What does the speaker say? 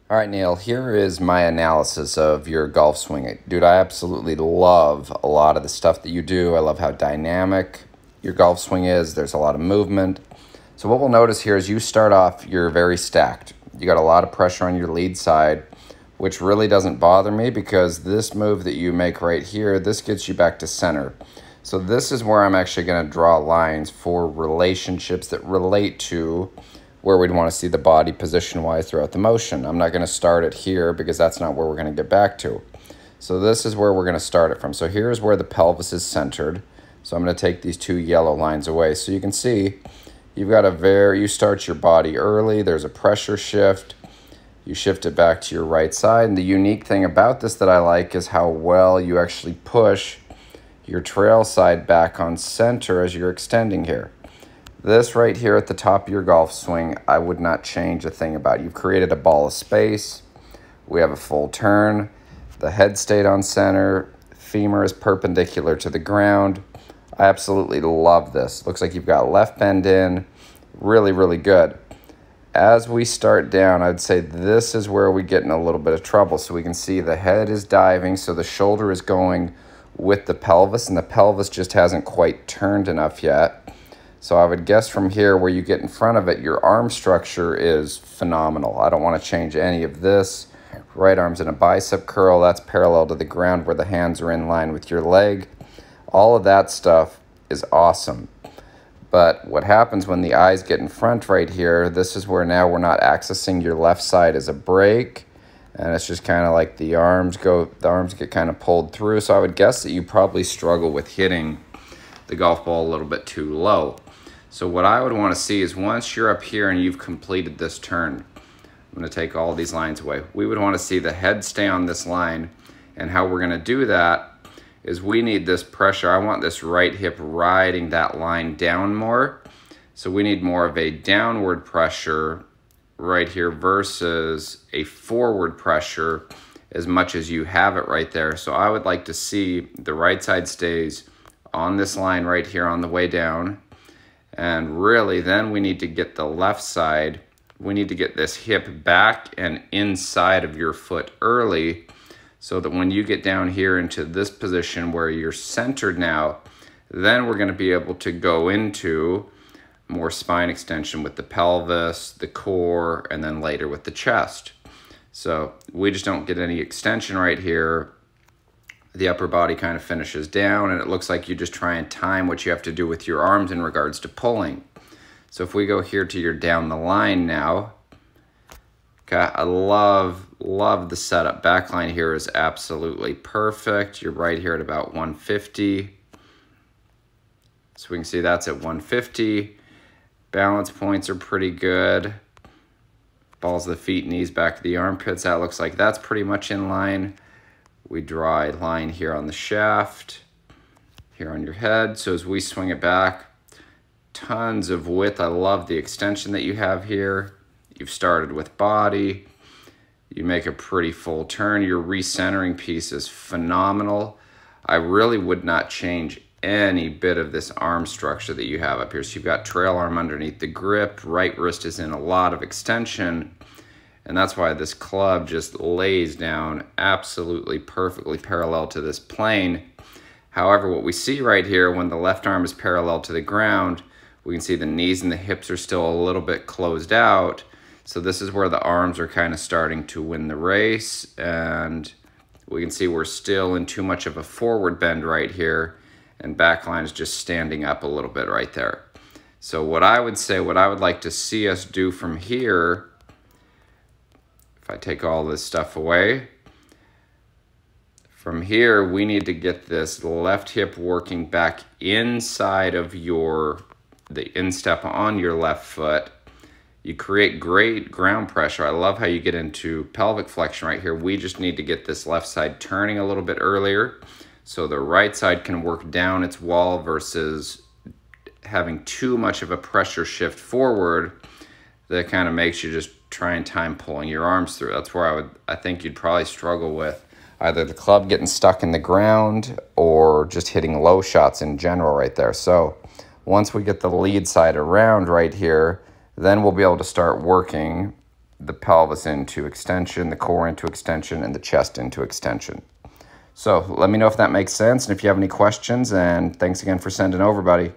All right, Neil, here is my analysis of your golf swing. Dude, I absolutely love a lot of the stuff that you do. I love how dynamic your golf swing is. There's a lot of movement. So what we'll notice here is you start off, you're very stacked. You got a lot of pressure on your lead side, which really doesn't bother me because this move that you make right here, this gets you back to center. So this is where I'm actually going to draw lines for relationships that relate to where we'd want to see the body position-wise throughout the motion. I'm not going to start it here because that's not where we're going to get back to. So this is where we're going to start it from. So here's where the pelvis is centered. So I'm going to take these two yellow lines away. So you can see you've got you start your body early. There's a pressure shift. You shift it back to your right side. And the unique thing about this that I like is how well you actually push your trail side back on center as you're extending here. This right here at the top of your golf swing, I would not change a thing about. You've created a ball of space. We have a full turn. The head stayed on center. Femur is perpendicular to the ground. I absolutely love this. Looks like you've got left bend in. Really, really good. As we start down, I'd say this is where we get in a little bit of trouble. So we can see the head is diving, so the shoulder is going with the pelvis, and the pelvis just hasn't quite turned enough yet. So I would guess from here where you get in front of it, your arm structure is phenomenal. I don't want to change any of this. Right arm's in a bicep curl. That's parallel to the ground where the hands are in line with your leg. All of that stuff is awesome. But what happens when the eyes get in front right here, this is where now we're not accessing your left side as a break. And it's just kind of like the arms get kind of pulled through. So I would guess that you probably struggle with hitting the golf ball a little bit too low. So what I would want to see is once you're up here and you've completed this turn, I'm going to take all these lines away. We would want to see the head stay on this line, and how we're going to do that is we need this pressure. I want this right hip riding that line down more. So we need more of a downward pressure right here versus a forward pressure as much as you have it right there. So I would like to see the right side stays on this line right here on the way down. And really, then we need to get the left side. We need to get this hip back and inside of your foot early so that when you get down here into this position where you're centered now, then we're going to be able to go into more spine extension with the pelvis, the core, and then later with the chest. So we just don't get any extension right here. The upper body kind of finishes down, and it looks like you just try and time what you have to do with your arms in regards to pulling. So if we go here to your down the line now, okay, I love the setup. Backline here is absolutely perfect. You're right here at about 150. So we can see that's at 150. Balance points are pretty good. Balls of the feet, knees back of the armpits. That looks like that's pretty much in line. We draw a line here on the shaft, here on your head. So as we swing it back, tons of width. I love the extension that you have here. You've started with body. You make a pretty full turn. Your recentering piece is phenomenal. I really would not change any bit of this arm structure that you have up here. So you've got trail arm underneath the grip. Right wrist is in a lot of extension. And that's why this club just lays down absolutely perfectly parallel to this plane. However, what we see right here, when the left arm is parallel to the ground, we can see the knees and the hips are still a little bit closed out. So this is where the arms are kind of starting to win the race. And we can see we're still in too much of a forward bend right here. And backline is just standing up a little bit right there. So what I would say, what I would like to see us do from here, if I take all this stuff away, from here, we need to get this left hip working back inside of the instep on your left foot. You create great ground pressure. I love how you get into pelvic flexion right here. We just need to get this left side turning a little bit earlier so the right side can work down its wall versus having too much of a pressure shift forward that kind of makes you just try and time pulling your arms through. That's where I think you'd probably struggle with either the club getting stuck in the ground or just hitting low shots in general right there. So once we get the lead side around right here, then we'll be able to start working the pelvis into extension, the core into extension, and the chest into extension. So let me know if that makes sense and if you have any questions, and thanks again for sending over, buddy.